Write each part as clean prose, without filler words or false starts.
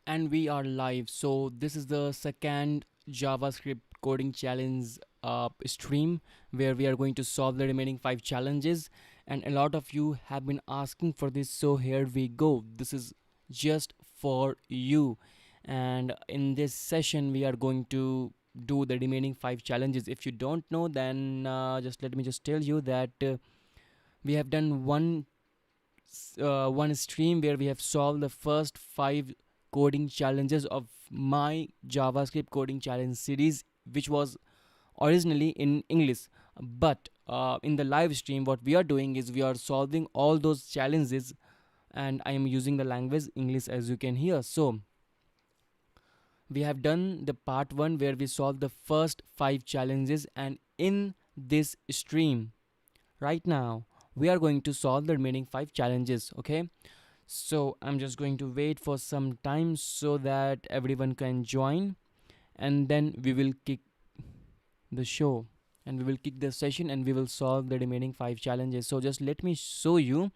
And we are live. So this is the second JavaScript coding challenge stream where we are going to solve the remaining 5 challenges, and a lot of you have been asking for this, so here we go. This is just for you, and in this session we are going to do the remaining 5 challenges. If you don't know, then just let me just tell you that we have done one stream where we have solved the first 5 coding challenges of my JavaScript coding challenge series, which was originally in English. But in the live stream, what we are doing is we are solving all those challenges, and I am using the language English, as you can hear. So we have done the part 1 where we solved the first 5 challenges, and in this stream right now we are going to solve the remaining 5 challenges. Okay, so I'm just going to wait for some time so that everyone can join, and then we will kick the show, and we will kick the session, and we will solve the remaining 5 challenges. So just let me show you.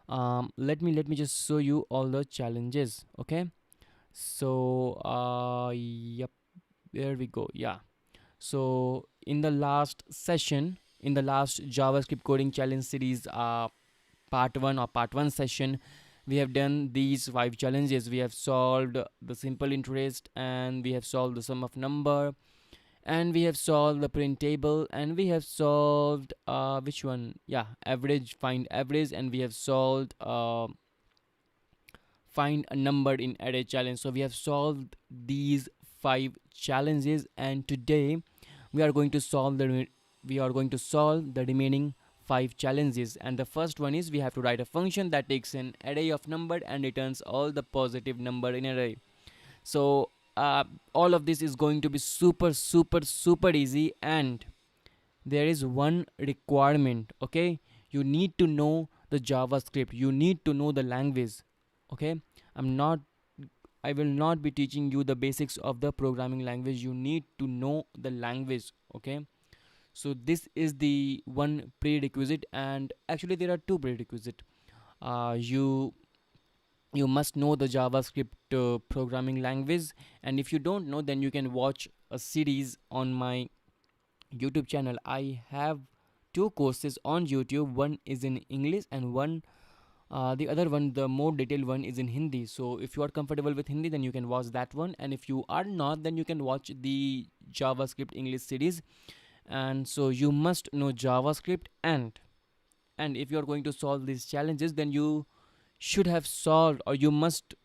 Let me just show you all the challenges. Okay. So yep, there we go. Yeah. So in the last session, in the last JavaScript coding challenge series, part 1 session, we have done these 5 challenges. We have solved the simple interest, and we have solved the sum of number, and we have solved the print table, and we have solved which one, yeah, average, find average, and we have solved find a number in array challenge. So we have solved these 5 challenges, and today we are going to solve the remaining 5 challenges. And the first one is we have to write a function that takes an array of number and returns all the positive number in array. So all of this is going to be super easy, and there is one requirement. Okay, you need to know the JavaScript, you need to know the language. Okay, i'm not I will not be teaching you the basics of the programming language. You need to know the language. Okay, so this is the one prerequisite, and actually there are two prerequisites. You must know the JavaScript programming language, and if you don't know, then you can watch a series on my YouTube channel. I have 2 courses on YouTube. One is in English, and the other one, the more detailed one, is in Hindi. So if you are comfortable with Hindi, then you can watch that one, and if you are not, then you can watch the JavaScript English series. And so you must know JavaScript, and if you are going to solve these challenges, then you should have solved, or you must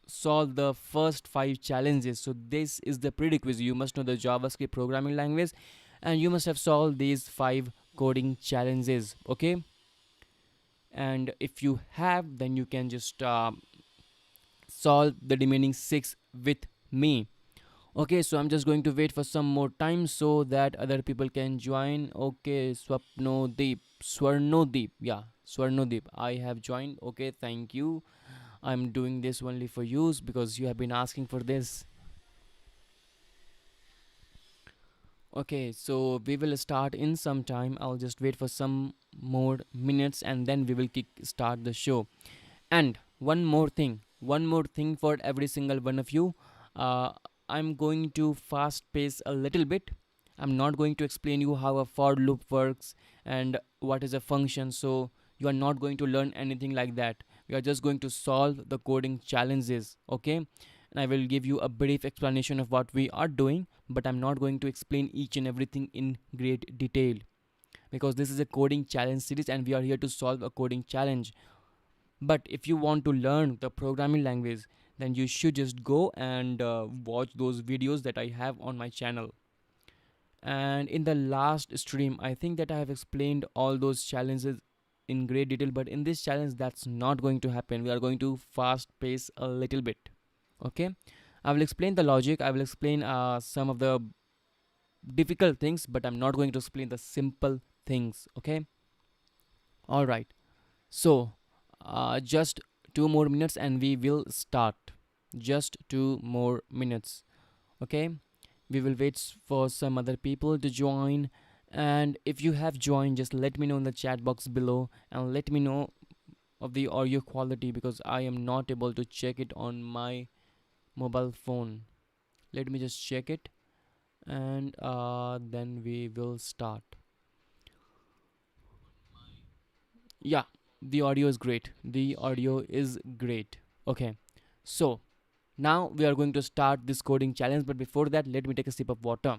solve the first 5 challenges. So this is the prerequisite. You must know the JavaScript programming language, and you must have solved these 5 coding challenges. Okay, and if you have, then you can just solve the remaining 6 with me. Okay, so I'm just going to wait for some more time so that other people can join. Okay, Swarnodeep, yeah, Swarnodeep, I have joined. Okay, thank you. I'm doing this only for you because you have been asking for this. Okay, so we will start in some time. I'll just wait for some more minutes, and then we will start the show. And one more thing for every single one of you. uh, I'm going to fast pace a little bit. I'm not going to explain you how a for loop works and what is a function, so you are not going to learn anything like that. We are just going to solve the coding challenges. Okay, and I will give you a brief explanation of what we are doing, but I'm not going to explain each and everything in great detail, because this is a coding challenge series and we are here to solve a coding challenge. But if you want to learn the programming language, then you should just go and watch those videos that I have on my channel. And in the last stream, I think that I have explained all those challenges in great detail, but in this challenge that's not going to happen. We are going to fast pace a little bit. Okay, I will explain the logic, I will explain some of the difficult things, but I'm not going to explain the simple things. Okay, all right. So just 2 more minutes and we will start. Just 2 more minutes. Okay, we will wait for some other people to join, and if you have joined, just let me know in the chat box below, and let me know of the audio quality, because I am not able to check it on my mobile phone. Let me just check it, and then we will start. Yeah, the audio is great. The audio is great. Okay, so now we are going to start this coding challenge, but before that, let me take a sip of water.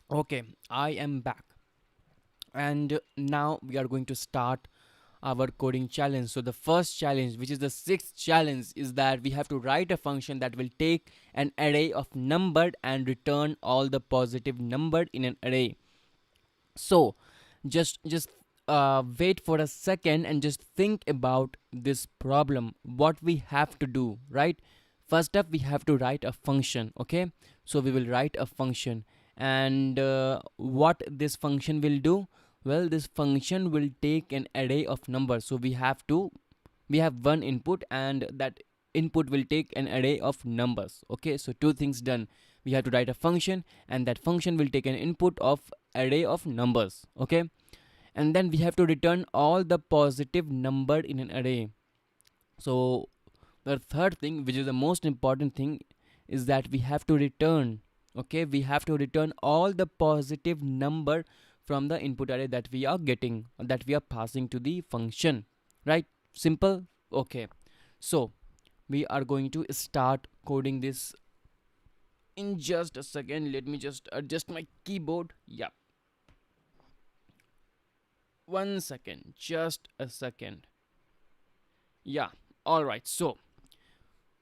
Okay, I am back, and now we are going to start our coding challenge. So the first challenge, which is the sixth challenge, is that we have to write a function that will take an array of numbered and return all the positive numbered in an array. So just wait for a second and just think about this problem, what we have to do, right? First up, we have to write a function. Okay, so we will write a function, and what this function will do, well, this function will take an array of numbers. So we have one input, and that input will take an array of numbers. Okay, so two things done. We have to write a function, and that function will take an input of array of numbers. Okay, and then we have to return all the positive number in an array. So the third thing, which is the most important thing, is that we have to return, okay, we have to return all the positive number from the input array that we are getting, that we are passing to the function, right? Simple. Okay, so we are going to start coding this in just a second. Let me just adjust my keyboard. Yeah, one second, just a second. Yeah, all right. So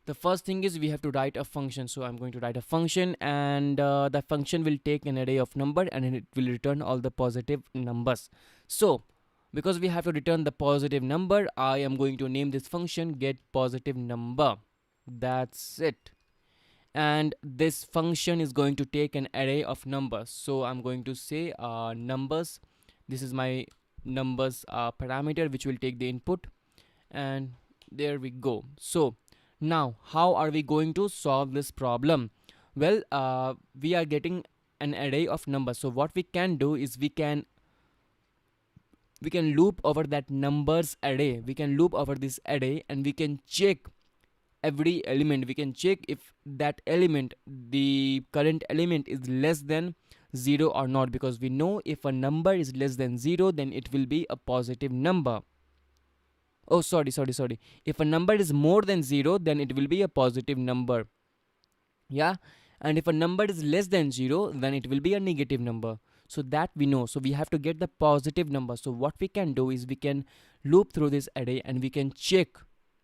the first thing is we have to write a function. So I'm going to write a function, and the function will take an array of number, and it will return all the positive numbers. So because we have to return the positive number, I am going to name this function get positive number. That's it. And this function is going to take an array of numbers. So I'm going to say numbers. This is my numbers parameter, which will take the input, and there we go. So now how are we going to solve this problem? Well, we are getting an array of numbers. So what we can do is we can loop over that numbers array. We can loop over this array, and we can check every element. We can check if that element, the current element, is less than 0 or not, because we know if a number is less than 0, then it will be a positive number. Oh, sorry. If a number is more than 0, then it will be a positive number. Yeah, and if a number is less than 0, then it will be a negative number. So that we know. So we have to get the positive number. So what we can do is we can loop through this array, and we can check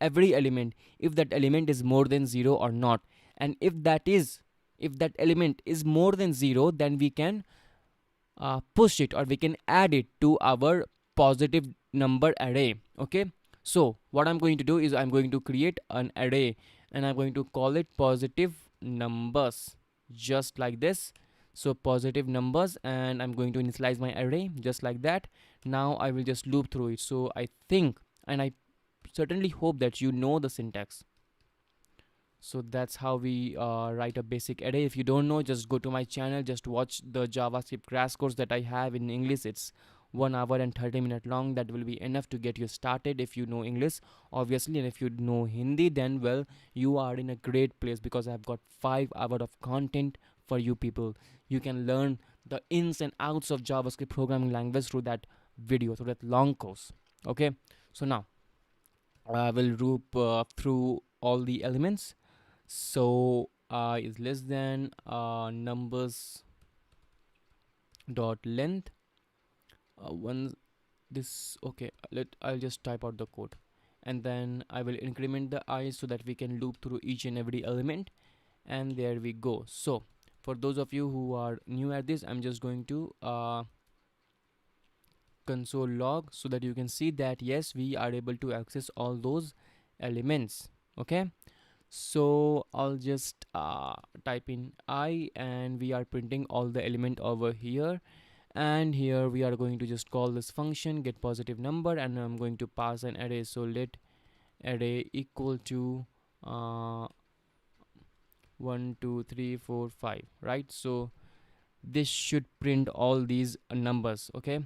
every element if that element is more than 0 or not. And if that element is more than 0, then we can push it, or we can add it to our positive number array. Okay, so what I'm going to do is I'm going to create an array, and I'm going to call it positive numbers, just like this. So positive numbers, and I'm going to initialize my array just like that. Now I will just loop through it. So I think, and I certainly hope that you know the syntax. So that's how we write a basic array. If you don't know, just go to my channel, just watch the JavaScript crash course that I have in English. It's 1 hour and 30 minutes long. That will be enough to get you started if you know English, obviously. And if you know Hindi, then well, you are in a great place, because I've got 5 hours of content for you people. You can learn the ins and outs of JavaScript programming language through that video, through that long course. Okay, so now I will loop through all the elements. So is less than numbers dot length one this. Okay, I'll just type out the code, and then I will increment the I, so that we can loop through each and every element. And there we go. So for those of you who are new at this, I'm just going to console log, so that you can see that yes, we are able to access all those elements. Okay, so I'll just type in I, and we are printing all the element over here. And here we are going to just call this function get positive number, and I'm going to pass an array. So let array equal to 1 2 3 4 5, right? So this should print all these numbers. Okay,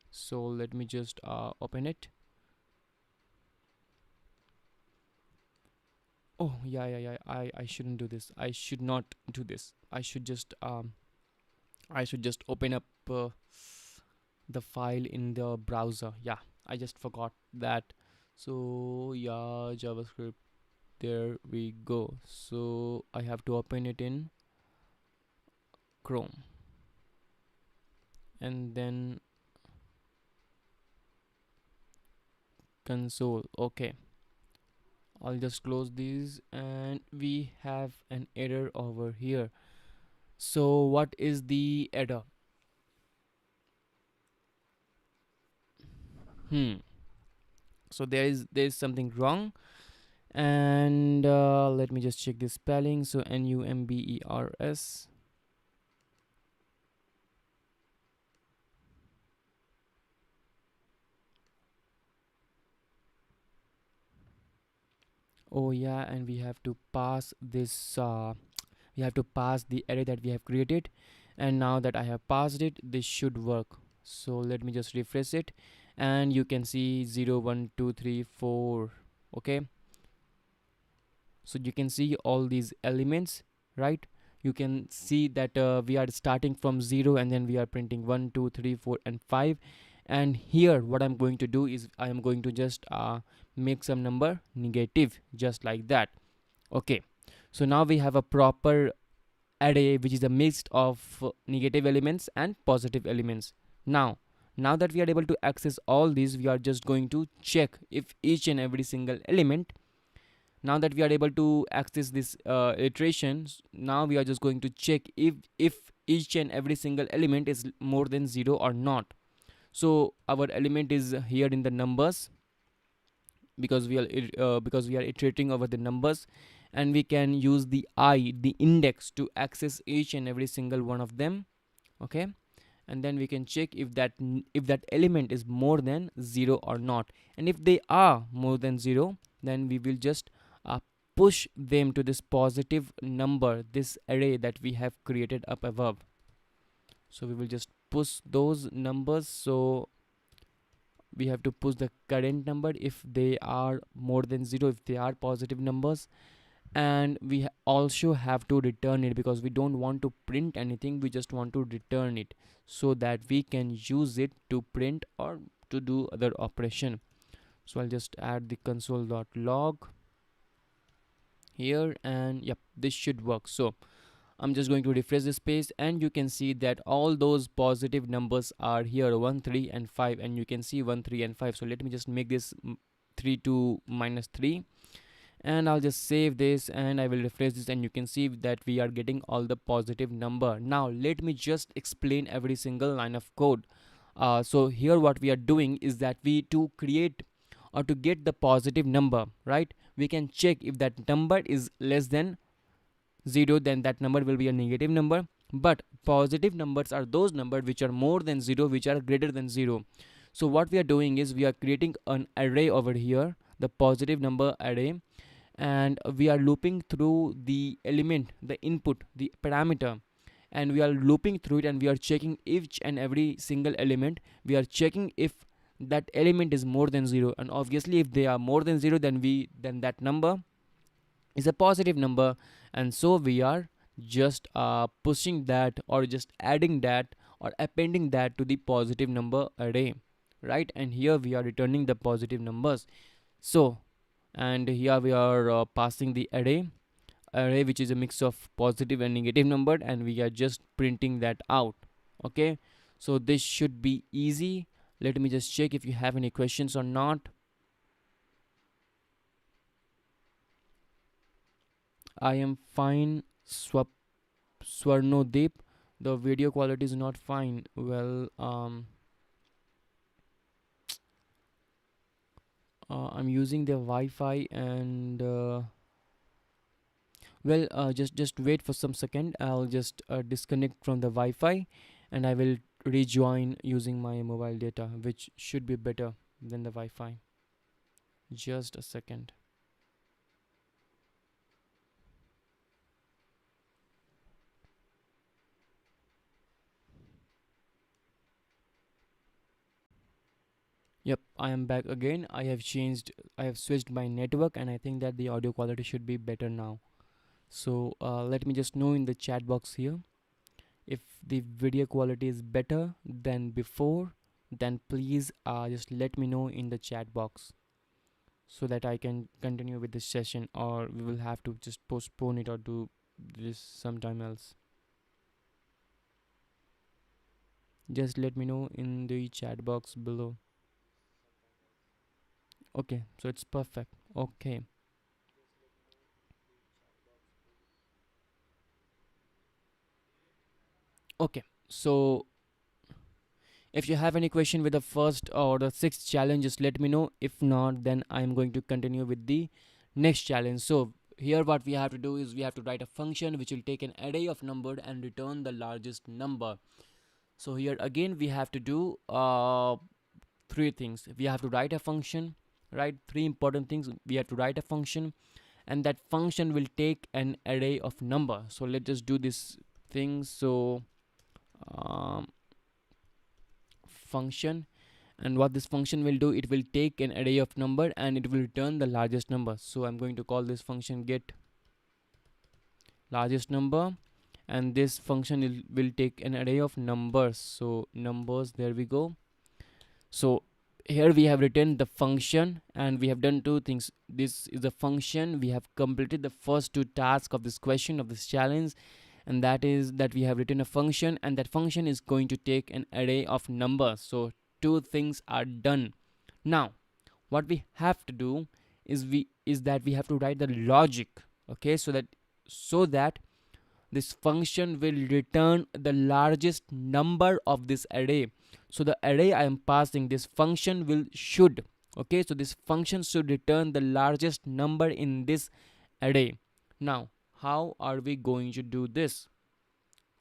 so let me just open it. Oh, yeah. I shouldn't do this. I should not do this. I should just open up the file in the browser. Yeah, I just forgot that. So yeah, JavaScript, there we go. So I have to open it in Chrome, and then console. Okay, I'll just close these, and we have an error over here. So what is the error? Hmm. So there is something wrong, and let me just check the spelling. So numbers. Oh yeah, and we have to pass this. We have to pass the array that we have created, and now that I have passed it, this should work. So let me just refresh it, and you can see 0 1 2 3 4. Okay, so you can see all these elements, right? You can see that we are starting from 0, and then we are printing 1 2 3 4 and 5. And here what I'm going to do is I am going to just make some number negative, just like that. Okay, so now we have a proper array which is a mix of negative elements and positive elements. Now now that we are able to access all these, we are just going to check if each and every single element. Now that we are able to access this iterations, now we are just going to check if each and every single element is more than 0 or not. So our element is here in the numbers, because we are iterating over the numbers, and we can use the index to access each and every single one of them. Okay, and then we can check if that element is more than 0 or not. And if they are more than 0, then we will just uh, push them to this positive number, this array that we have created up above. So we will just push those numbers. So we have to push the current number if they are more than 0, if they are positive numbers. And we also have to return it, because we don't want to print anything, we just want to return it, so that we can use it to print or to do other operation. So I'll just add the console.log here, and yep, this should work. So I'm just going to refresh this page, and you can see that all those positive numbers are here, 1 3 and 5, and you can see 1 3 and 5. So let me just make this 3 to minus 3, and I'll just save this, and I will refresh this, and you can see that we are getting all the positive number. Now let me just explain every single line of code. So here what we are doing is that we to create or to get the positive number, right, we can check if that number is less than 0, then that number will be a negative number. But positive numbers are those numbers which are more than 0, which are greater than 0. So what we are doing is we are creating an array over here, the positive number array, and we are looping through the element, the input, the parameter, and we are looping through it, and we are checking each and every single element. We are checking if that element is more than 0, and obviously if they are more than 0, then that number is a positive number. And so we are just pushing that, or just adding that, or appending that to the positive number array, right? And here we are returning the positive numbers. So, and here we are passing the array which is a mix of positive and negative number, and we are just printing that out. Okay, so this should be easy. Let me just check if you have any questions or not. I am fine. Swarnodeep, the video quality is not fine. Well, I'm using the Wi-Fi, and well, just wait for some second. I'll just disconnect from the Wi-Fi, and I will rejoin using my mobile data, which should be better than the Wi-Fi. Just a second. Yep, I am back again. I have switched my network, and I think that the audio quality should be better now. So let me just know in the chat box here if the video quality is better than before. Then please just let me know in the chat box so that I can continue with this session, or we will have to just postpone it or do this sometime else. Just let me know in the chat box below. Okay, so it's perfect. Okay. Okay. So if you have any question with the first or the sixth challenge, just let me know. If not, then I'm going to continue with the next challenge. So here what we have to do is we have to write a function which will take an array of number and return the largest number. So here again we have to do three things. We have to write a function, right? Three important things. We have to write a function, and that function will take an array of number. So let's just do this thing. So um, function, and what this function will do, it will take an array of number and it will return the largest number. So I'm going to call this function get largest number, and this function will take an array of numbers. So numbers, there we go. So here we have written the function and we have done two things. This is a function. We have completed the first two tasks of this question, of this challenge, and that is that we have written a function, and that function is going to take an array of numbers. So two things are done. Now what we have to do is that we have to write the logic. Okay, so that this function will return the largest number of this array. So the array I am passing, this function will should, okay, so this function should return the largest number in this array. Now how are we going to do this?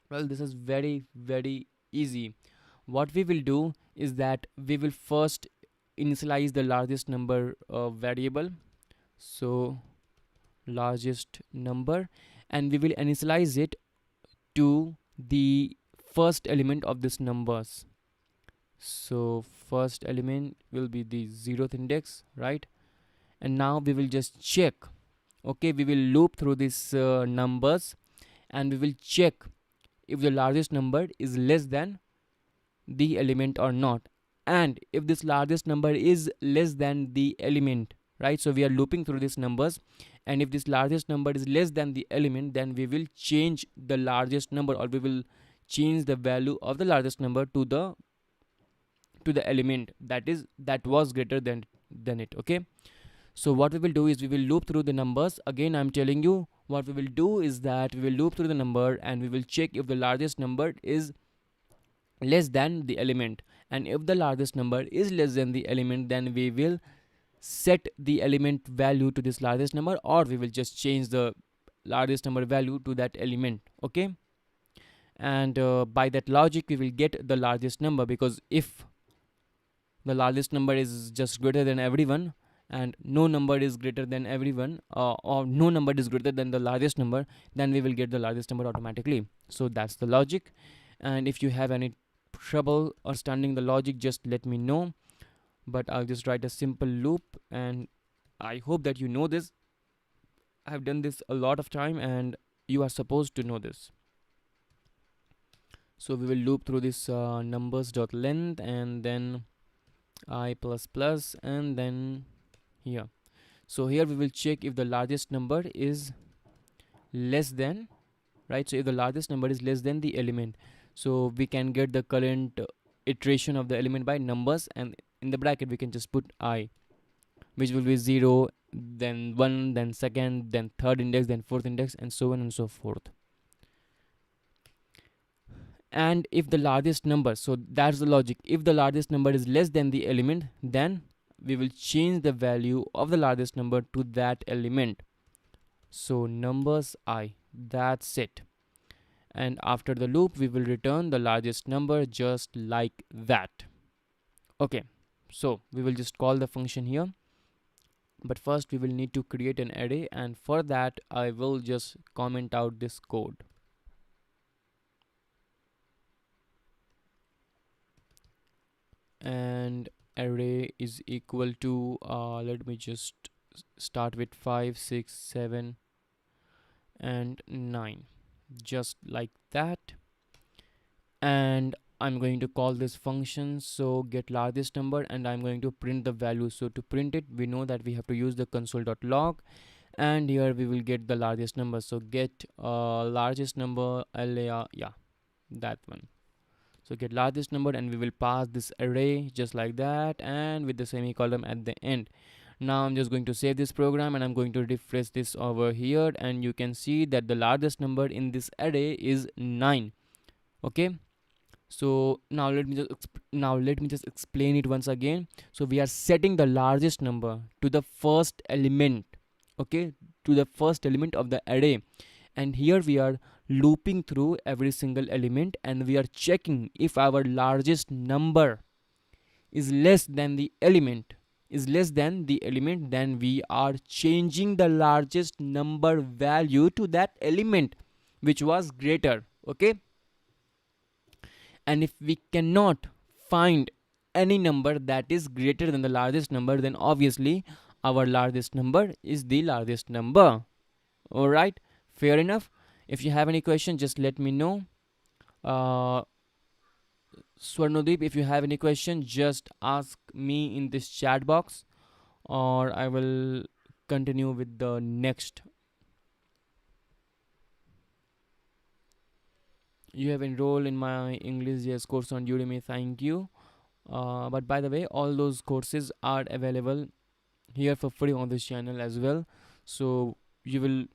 Well, this is very easy. What we will do is that we will first initialize the largest number variable. So largest number, and we will initialize it to the first element of this numbers. So first element will be the 0th index, right? And now we will just check. Okay, we will loop through these numbers, and we will check if the largest number is less than the element or not. And if this largest number is less than the element, right, so we are looping through these numbers, and if this largest number is less than the element, then we will change the largest number, or we will change the value of the largest number to the element that was greater than it. Okay, so what we will do is we will loop through the numbers. Again, I'm telling you, what we will do is that we will loop through the number and we will check if the largest number is less than the element, and if the largest number is less than the element, then we will set the element value to this largest number, or we will just change the largest number value to that element. Okay, and by that logic we will get the largest number, because if the largest number is just greater than everyone and no number is greater than everyone, or no number is greater than the largest number, then we will get the largest number automatically. So that's the logic, and if you have any trouble understanding the logic, just let me know. But I'll just write a simple loop, and I hope that you know this. I've done this a lot of time and you are supposed to know this. So we will loop through this numbers dot length, and then I plus plus, and then here. So here we will check if the largest number is less than, right, so if the largest number is less than the element, so we can get the current iteration of the element by numbers, and in the bracket we can just put I, which will be 0, then 1, then second, then third index, then fourth index, and so on and so forth. And if the largest number, so that's the logic, if the largest number is less than the element, then we will change the value of the largest number to that element. So numbers I, that's it. And after the loop we will return the largest number, just like that. Okay, so we will just call the function here, but first we will need to create an array, and for that I will just comment out this code. And array is equal to let me just start with 5, 6, 7 and 9, just like that. And I'm going to call this function, so get largest number, and I'm going to print the value. So to print it, we know that we have to use the console.log, and here we will get the largest number. So get largest number LAR, yeah, that one. So get largest number, and we will pass this array just like that, and with the semicolon at the end. Now I'm just going to save this program, and I'm going to refresh this over here, and you can see that the largest number in this array is 9. Okay, so now let me just explain it once again. So we are setting the largest number to the first element, okay, to the first element of the array, and here we are looping through every single element, and we are checking if our largest number is less than the element, then we are changing the largest number value to that element which was greater. Okay, and if we cannot find any number that is greater than the largest number, then obviously our largest number is the largest number. All right, fair enough. If you have any question, just let me know. uh Swarnodeep, if you have any question, just ask me in this chat box, or I will continue with the next. You have enrolled in my English JS course on Udemy, thank you. But by the way, all those courses are available here for free on this channel as well. So you will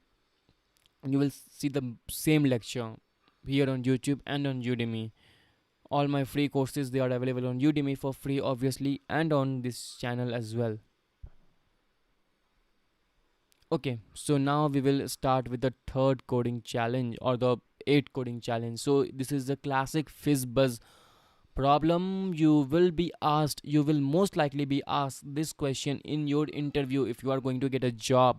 see the same lecture here on YouTube and on Udemy. All my free courses, they are available on Udemy for free, obviously, and on this channel as well. Okay, so now we will start with the third coding challenge, or the 8 coding challenge. So this is the classic fizz buzz problem. You will most likely be asked this question in your interview if you are going to get a job,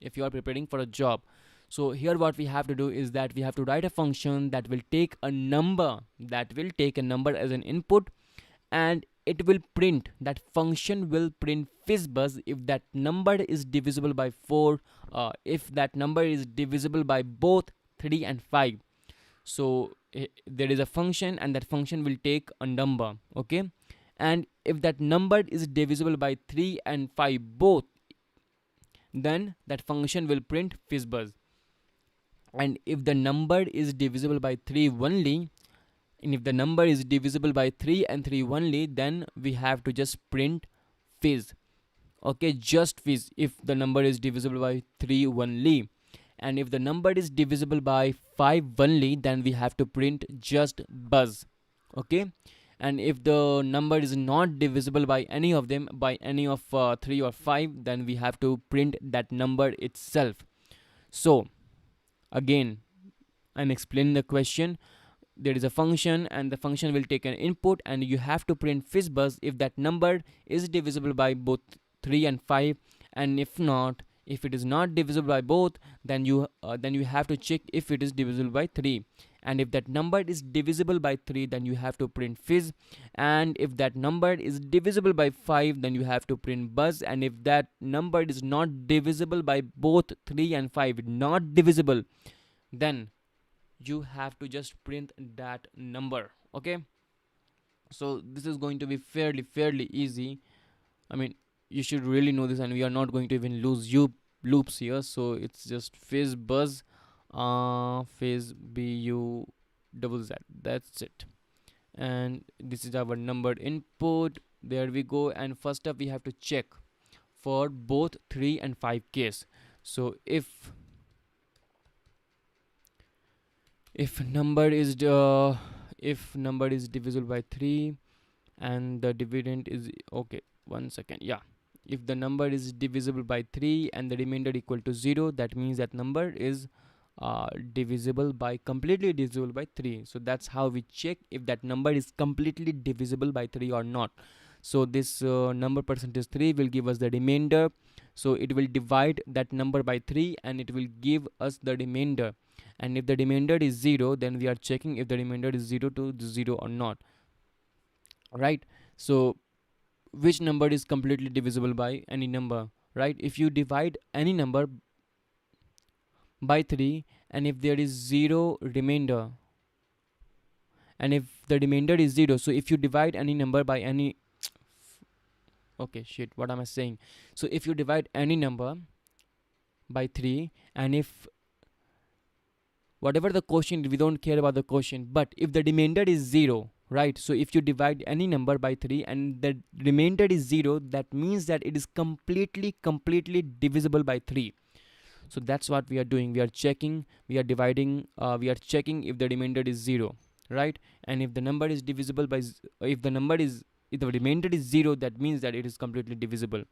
if you are preparing for a job. So here what we have to do is that we have to write a function that will take a number, as an input, and that function will print fizzbuzz if that number is divisible by 4, if that number is divisible by both 3 and 5. So there is a function, and that function will take a number. Okay, and if that number is divisible by 3 and 5 both, then that function will print fizzbuzz. And if the number is divisible by 3 only, and if the number is divisible by 3 and 3 only, then we have to just print fizz. Okay, just fizz if the number is divisible by 3 only. And if the number is divisible by 5 only, then we have to print just buzz. Okay, and if the number is not divisible by any of them, by any of 3 or 5, then we have to print that number itself. So again, I'm explaining the question. There is a function, and the function will take an input, and you have to print fizzbuzz if that number is divisible by both 3 and 5. And if it is not divisible by both, then you have to check if it is divisible by 3. And if that number is divisible by 3, then you have to print fizz. And if that number is divisible by 5, then you have to print buzz. And if that number is not divisible by both 3 and 5, not divisible, then you have to just print that number. Okay, so this is going to be fairly easy. I mean, you should really know this, and we are not going to even lose loops here. So it's just fizz buzz, fizz bu double z, that's it. And this is our number input. There we go. And first up, we have to check for both 3 and 5 case. So if number is divisible by 3 and the dividend is, okay, 1 second, yeah, if the number is divisible by 3 and the remainder equal to 0, that means that number is completely divisible by 3. So that's how we check if that number is completely divisible by 3 or not. So this number %3 will give us the remainder. So it will divide that number by 3 and it will give us the remainder. And if the remainder is 0, then we are checking if the remainder is 0 to 0 or not. Right? So which number is completely divisible by any number, right? If you divide any number by 3 and if there is zero remainder, and if the remainder is 0, so if you divide any number by any okay shit, what am I saying? So if you divide any number by 3 and if whatever the quotient, we don't care about the quotient, but if the remainder is 0, right? So if you divide any number by 3 and the remainder is 0, that means that it is completely divisible by 3. So that's what we are doing. We are checking, we are dividing, we are checking if the remainder is 0, right? And if the number is divisible by if the remainder is 0, that means that it is completely divisible.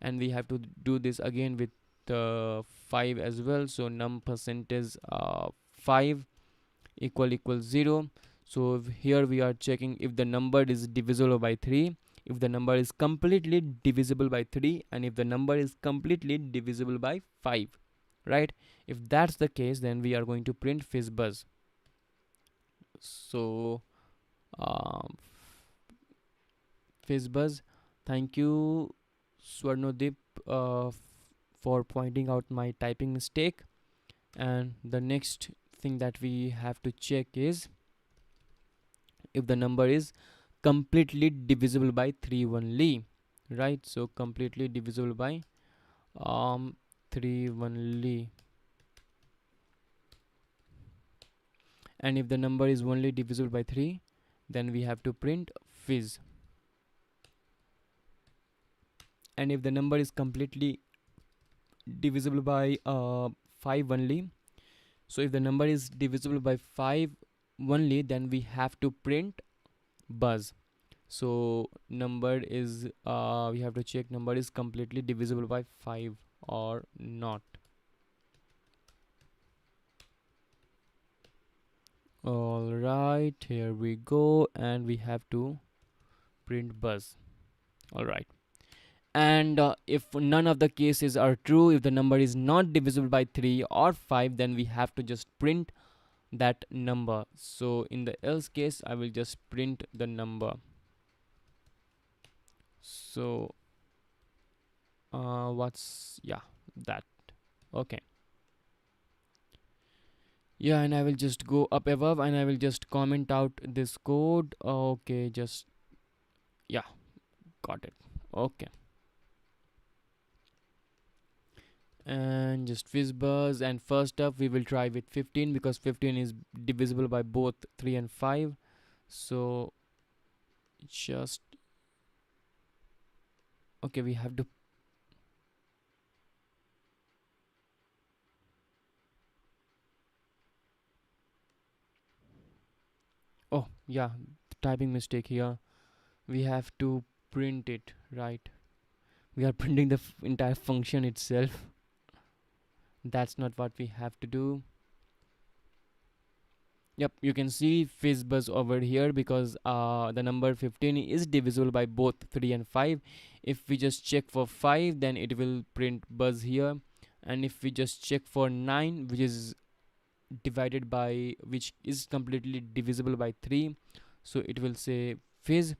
And we have to do this again with 5 as well. So num percentage 5 equal 0. So here we are checking if the number is divisible by 3, if the number is completely divisible by 3, and if the number is completely divisible by 5, right? If that's the case, then we are going to print fizzbuzz. So fizzbuzz, thank you Swarnodip for pointing out my typing mistake. And the next thing that we have to check is if the number is completely divisible by 3 only, right? So completely divisible by 3 only. And if the number is only divisible by 3, then we have to print fizz. And if the number is completely divisible by 5 only, so if the number is divisible by 5 only, then we have to print buzz. So number is we have to check number is completely divisible by 5 or not. All right, here we go, and we have to print buzz. All right. And if none of the cases are true, if the number is not divisible by 3 or 5, then we have to just print that number. So in the else case, I will just print the number. So what's that. Okay. Yeah, and I will just go up above and I will just comment out this code. Okay, just got it. Okay. And just fizzbuzz, and first up we will try with 15 because 15 is divisible by both 3 and 5. So just okay, we have to oh yeah, typing mistake here. We have to print it, right? We are printing the entire function itself. That's not what we have to do. Yep, you can see fizzbuzz over here because the number 15 is divisible by both 3 and 5. If we just check for 5, then it will print buzz here. And if we just check for 9, which is completely divisible by 3, so it will say fizz.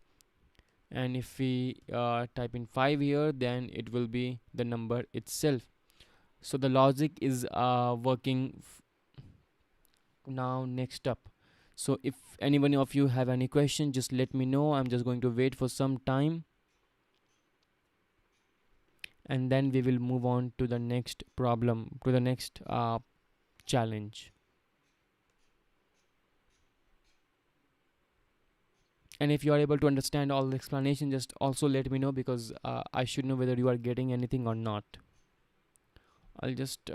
And if we type in 5 here, then it will be the number itself. So the logic is working now. Next up, so if anyone of you have any question, just let me know. I'm just going to wait for some time, and then we will move on to the next problem, to the next challenge. And if you are able to understand all the explanation, just also let me know, because I should know whether you are getting anything or not. I'll just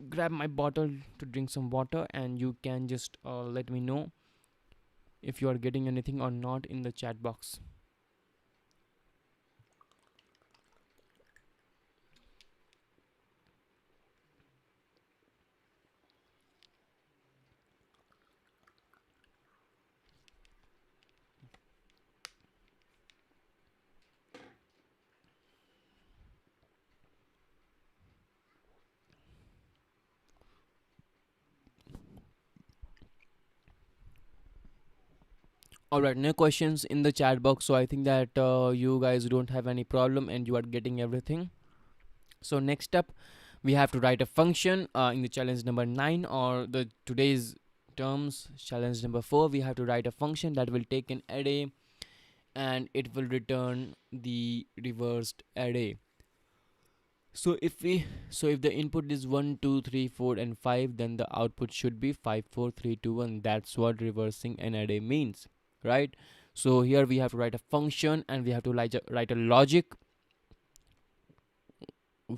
grab my bottle to drink some water, and you can just let me know if you are getting anything or not in the chat box. All right, no questions in the chat box, so I think that you guys don't have any problem and you are getting everything. So next up, we have to write a function in the challenge number 9, or the today's terms challenge number 4. We have to write a function that will take an array and it will return the reversed array. So if the input is 1 2 3 4 and 5, then the output should be 5 4 3 2 1. That's what reversing an array means, right? So here we have to write a function and we have to write a logic.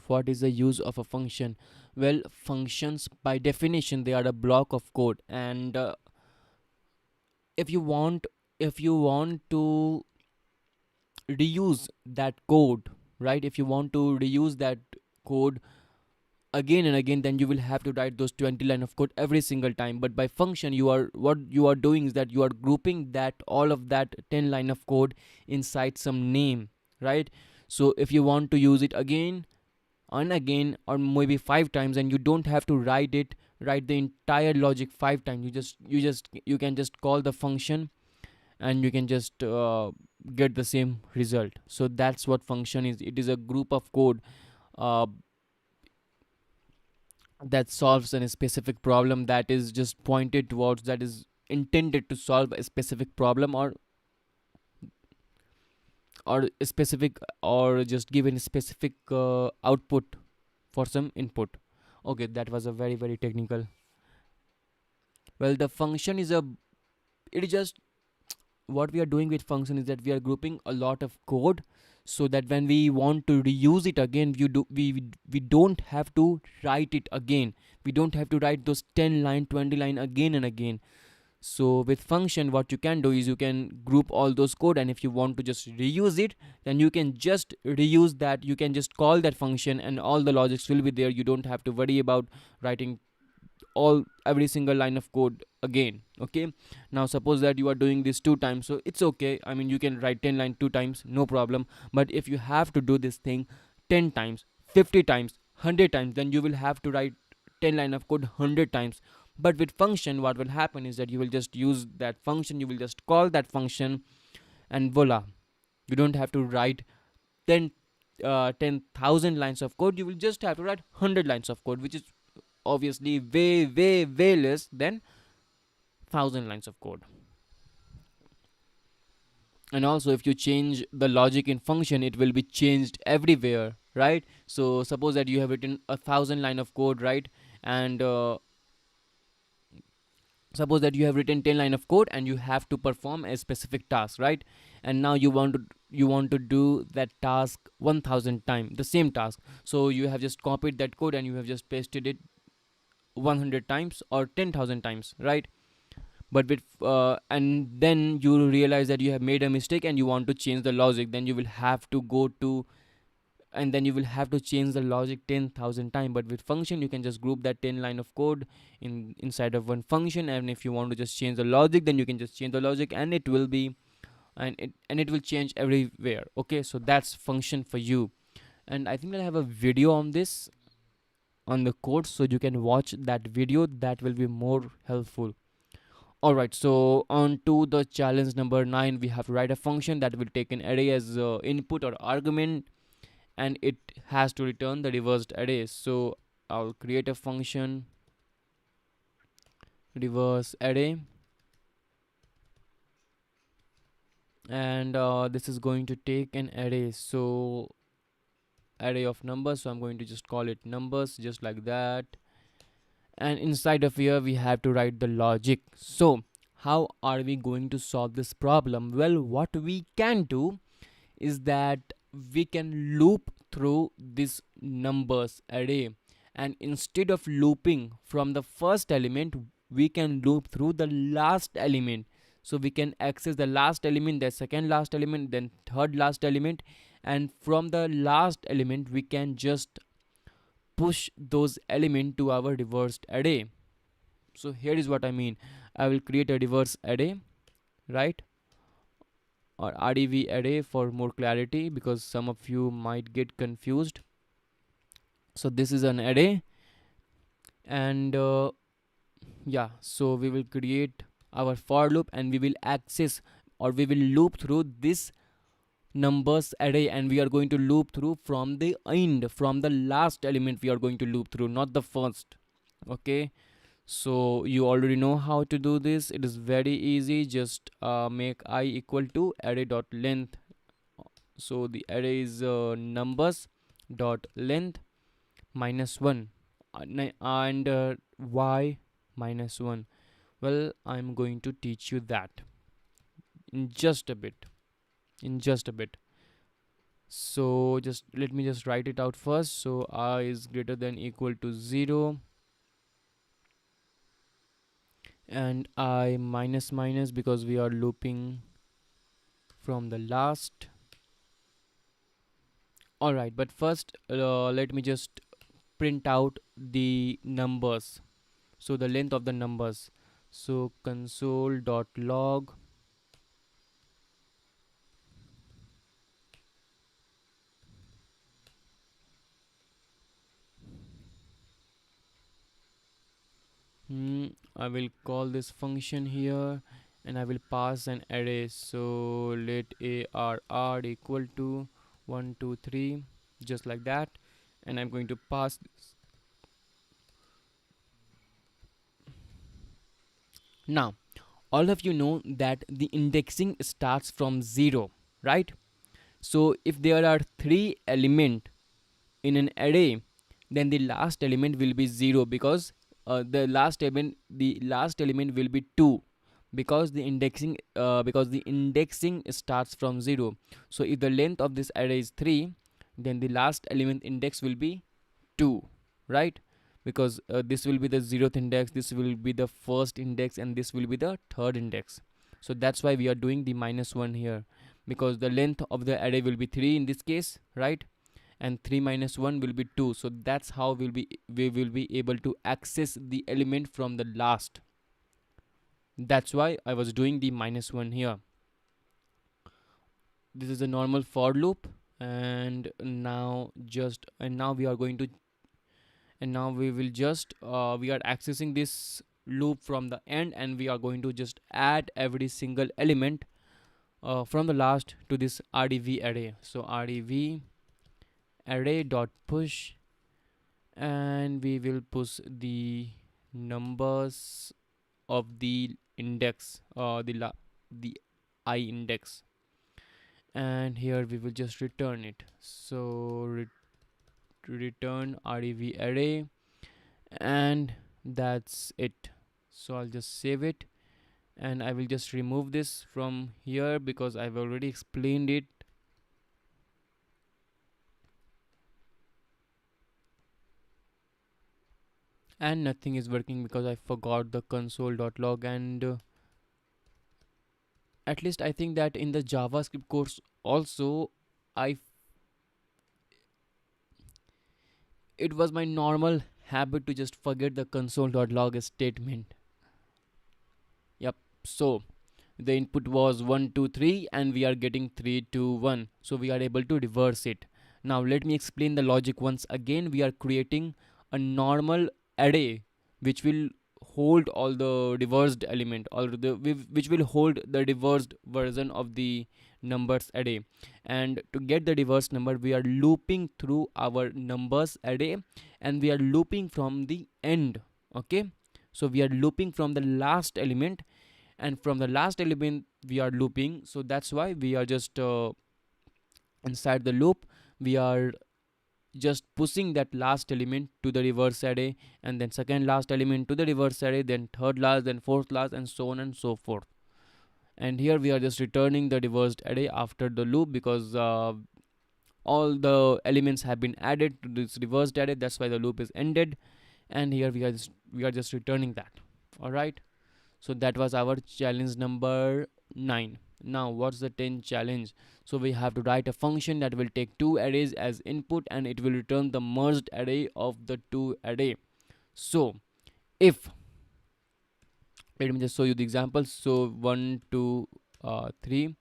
What is the use of a function? Well, functions by definition, they are a block of code, and if you want if you want to reuse that code, right, if you want to reuse that code again and again, then you will have to write those 20 line of code every single time. But by function, what you are doing is that you are grouping that all of that 10 line of code inside some name, right? So if you want to use it again and again, or maybe 5 times, and you don't have to write the entire logic 5 times. You can just call the function and you can just get the same result. So that's what function is. It is a group of code uh, that solves a specific problem, that is just pointed towards, that is intended to solve a specific problem, or a specific, or just given a specific output for some input. Okay, that was a very very technical. Well, the function is a it is just what we are doing with function is that we are grouping a lot of code, so that when we want to reuse it again, we don't have to write it again. We don't have to write those 10 line 20 line again and again. So with function, what you can do is you can group all those code, and if you want to just reuse it, then you can just reuse that. You can just call that function and all the logics will be there. You don't have to worry about writing every single line of code again. Okay, now suppose that you are doing this 2 times, so it's okay. I mean, you can write 10 line 2 times, no problem. But if you have to do this thing 10 times, 50 times, 100 times, then you will have to write 10 line of code 100 times. But with function, what will happen is that you will just use that function, you will just call that function, and voila, you don't have to write 10 10,000 lines of code. You will just have to write 100 lines of code, which is obviously way way way less than 1,000 lines of code. And also, if you change the logic in function, it will be changed everywhere, right? So suppose that you have written 1,000 line of code, right? And suppose that you have written 10 line of code and you have to perform a specific task, right? And now you want to do that task 1,000 times, the same task. So you have just copied that code and you have just pasted it 100 times or 10,000 times, right? But with and then you realize that you have made a mistake and you want to change the logic, then you will have to go to and then you will have to change the logic 10,000 times. But with function, you can just group that 10 line of code inside of one function, and if you want to just change the logic, then you can just change the logic and it will be and it will change everywhere. Okay, so that's function for you. And I think I have a video on this on the code, so you can watch that video. That will be more helpful. Alright, so on to the challenge number 9. We have to write a function that will take an array as input or argument, and it has to return the reversed array. So I'll create a function reverse array, and this is going to take an array, so array of numbers. So I'm going to just call it numbers, just like that. And inside of here we have to write the logic. So how are we going to solve this problem? Well, what we can do is that we can loop through this numbers array, and instead of looping from the first element, we can loop through the last element. So we can access the last element, the second last element, then third last element, and from the last element we can just push those elements to our reversed array. So here is what I mean. I will create a reverse array, right, or REV array for more clarity, because some of you might get confused. So this is an array, and yeah, so we will create our for loop and we will access or we will loop through this numbers array, and we are going to loop through from the end, from the last element we are going to loop through, not the first. Okay, so you already know how to do this. It is very easy. Just make I equal to array dot length. So the array is numbers dot length minus 1, and y minus 1. Well, I'm going to teach you that in just a bit, in just a bit. So just let me just write it out first. So I is greater than equal to 0, and I minus minus because we are looping from the last. Alright, but first let me just print out the numbers, so the length of the numbers. So console.log I will call this function here, and I will pass an array. So let arr equal to 1 2 3, just like that, and I'm going to pass this. Now all of you know that the indexing starts from 0, right? So if there are 3 elements in an array, then the last element will be 0, because the last element will be 2, because the indexing starts from 0. So if the length of this array is 3, then the last element index will be 2, right? Because this will be the 0th index, this will be the first index, and this will be the third index. So that's why we are doing the minus 1 here, because the length of the array will be 3 in this case, right? And 3 minus 1 will be 2. So that's how we will be able to access the element from the last. That's why I was doing the minus 1 here. This is a normal for loop, and now we are going to, and now we will just we are accessing this loop from the end, and we are going to just add every single element from the last to this rdv array. So rdv array dot push, and we will push the numbers of the index, the I index, and here we will just return it. So return rev array, and that's it. So I'll just save it, and I will just remove this from here because I've already explained it. And nothing is working because I forgot the console.log, and at least I think that in the JavaScript course also, I it was my normal habit to just forget the console.log statement. Yep. So the input was 1 2 3, and we are getting 3 2 1, so we are able to reverse it. Now let me explain the logic once again. We are creating a normal array which will hold all the reversed element, or which will hold the reversed version of the numbers array. And to get the reverse number, we are looping through our numbers array, and we are looping from the end. Okay, so we are looping from the last element, and from the last element we are looping. So that's why we are just inside the loop, we are just pushing that last element to the reverse array, and then second last element to the reverse array, then third last, then fourth last, and so on and so forth. And here we are just returning the reversed array after the loop, because all the elements have been added to this reversed array. That's why the loop is ended, and here we are just returning that. All right, so that was our challenge number 9. Now what's the 10th challenge? So we have to write a function that will take two arrays as input, and it will return the merged array of the two array. So if, let me just show you the example. So 1 2 3,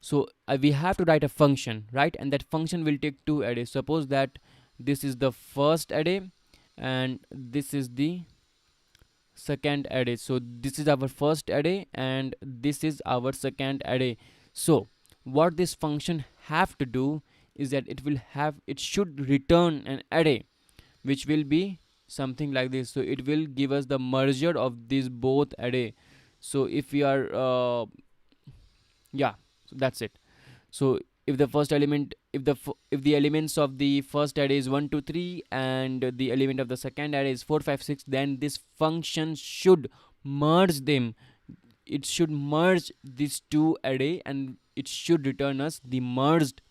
so we have to write a function, right? And that function will take two arrays. Suppose that this is the first array, and this is the second array. So this is our first array and this is our second array. So what this function have to do is that it should return an array which will be something like this. So it will give us the merger of these both array. So if we are yeah, so that's it. So if the first element, if the elements of the first array is 1 2 3 and the element of the second array is 4 5 6, then this function should merge them. It should merge these two array and it should return us the merged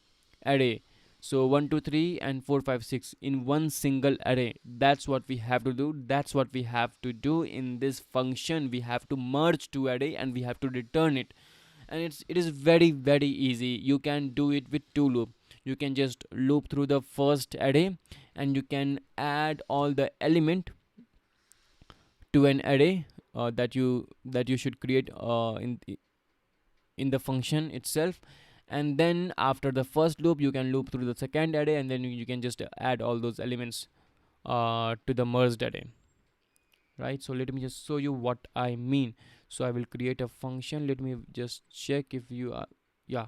array. So 1 2 3 and 4 5 6 in one single array. That's what we have to do. That's what we have to do in this function. We have to merge two array and we have to return it. And it is very easy. You can do it with two loop. You can just loop through the first array and you can add all the element to an array that you should create in the function itself. And then after the first loop you can loop through the second array and then you can just add all those elements to the merged array, right? So let me just show you what I mean. So I will create a function. Let me just check if you are, yeah,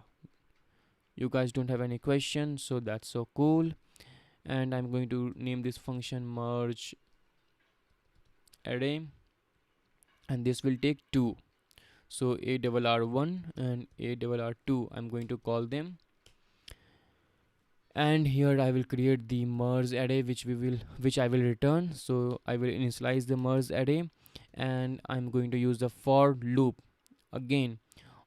you guys don't have any questions, so that's so cool. And I'm going to name this function merge array and this will take two. So ARR1 and ARR2, I'm going to call them. And here I will create the merge array which I will return. So I will initialize the merge array and I'm going to use the for loop again.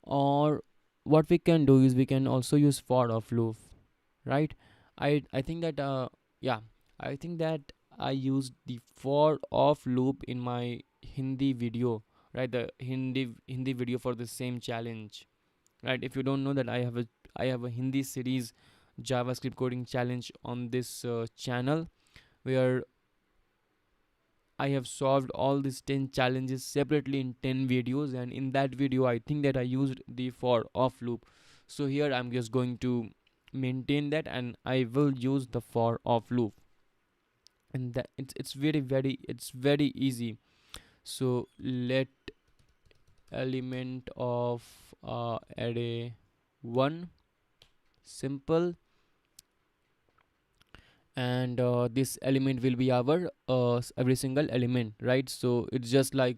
Or what we can do is we can also use for of loop, right? I think that yeah, I think that I used the for of loop in my Hindi video, right? The Hindi video for the same challenge, right? If you don't know that, I have a Hindi series JavaScript coding challenge on this channel where I have solved all these 10 challenges separately in 10 videos, and in that video I think that I used the for of loop. So here I'm just going to maintain that and I will use the for of loop. And that it's very easy. So let element of array 1 simple, and this element will be our every single element, right? So it's just like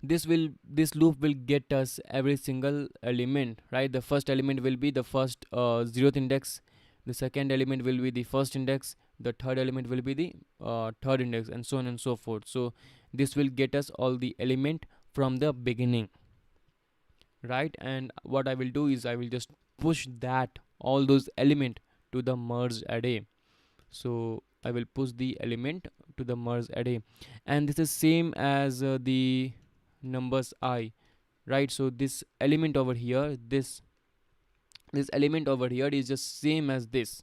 this loop will get us every single element, right? The first element will be the first 0th index, the second element will be the first index, the third element will be the third index, and so on and so forth. So this will get us all the element from the beginning, right? And what I will do is I will just push that all those element to the merged array. So I will push the element to the merge array, and this is same as the numbers I, right? So this element over here, this element over here is just same as this.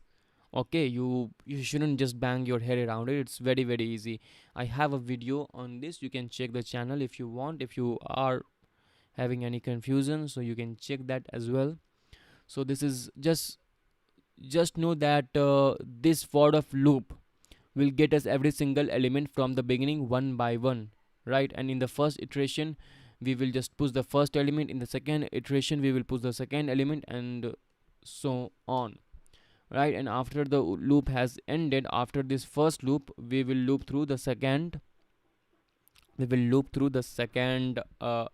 Okay, you shouldn't just bang your head around it. It's very easy. I have a video on this. You can check the channel if you want, if you are having any confusion, so you can check that as well. So this is just know that this for of loop will get us every single element from the beginning one by one, right? And in the first iteration we will just push the first element, in the second iteration we will push the second element, and so on, right? And after the loop has ended, after this first loop we will loop through the second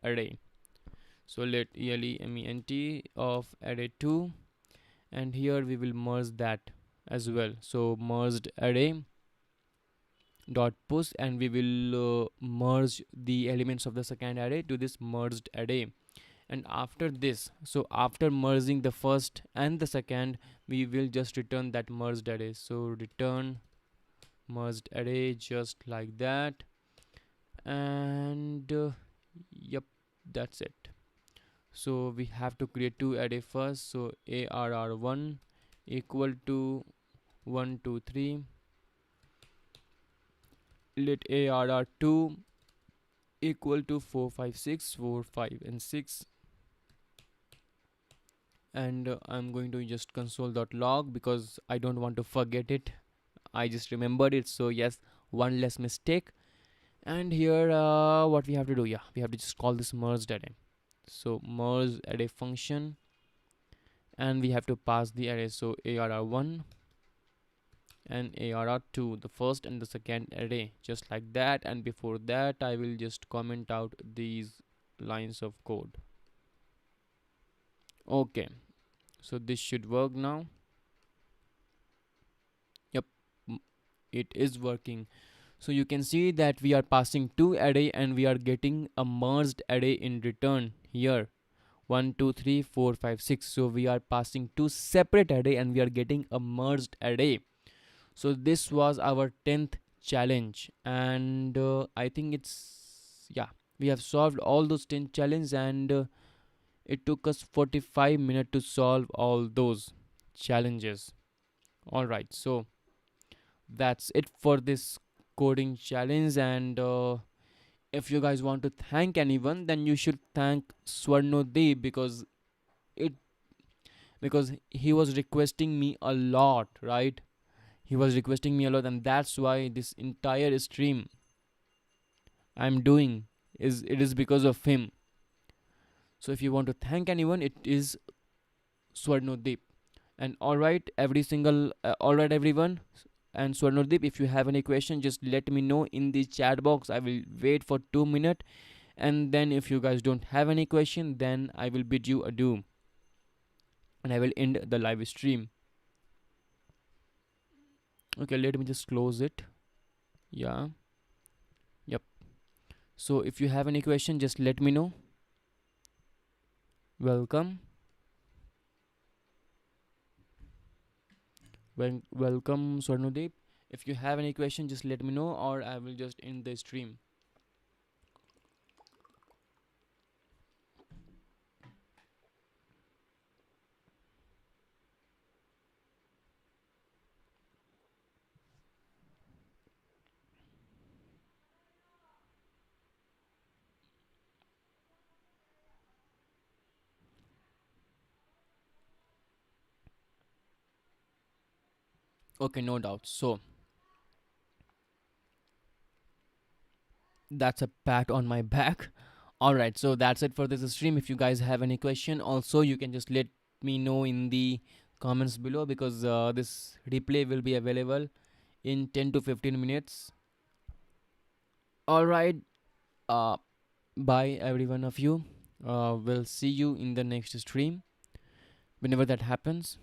array. So let element of array 2, and here we will merge that as well. So merged array dot push, and we will merge the elements of the second array to this merged array. And after this, so after merging the first and the second, we will just return that merged array. So return merged array just like that. And yep, that's it. So we have to create two array first. So ARR1 equal to 1 2 3, let ARR2 equal to 4 5 6, 4 5 and 6. And I'm going to just console.log because I don't want to forget it. I just remembered it, so yes, one less mistake. And here what we have to do, yeah, we have to just call this merged array. So merge array function, and we have to pass the array. So arr1 and arr2, the first and the second array, just like that. And before that I will just comment out these lines of code. Okay, so this should work now. Yep, it is working. So you can see that we are passing two array and we are getting a merged array in return here. 1 2 3 4 5 6. So we are passing two separate array and we are getting a merged array. So this was our 10th challenge, and I think it's, yeah, we have solved all those 10 challenges, and it took us 45 minutes to solve all those challenges. All right, so that's it for this coding challenge. And if you guys want to thank anyone, then you should thank Swarnodeep, it because he was requesting me a lot, right? He was requesting me a lot, and that's why this entire stream I'm doing is because of him. So if you want to thank anyone, it is Swarnodeep. And all right everyone, and Swarnodeep, if you have any question, just let me know in the chat box. I will wait for 2 minutes, and then if you guys don't have any question, then I will bid you adieu, and I will end the live stream. Okay, let me just close it. Yeah. Yep. So if you have any question, just let me know. Welcome. Welcome, Swarnodeep. If you have any question, just let me know, or I will just end the stream. Okay, no doubt. So that's a pat on my back. All right, so that's it for this stream. If you guys have any question, also you can just let me know in the comments below, because this replay will be available in 10 to 15 minutes. All right. Uh, bye every one of you. We'll see you in the next stream whenever that happens.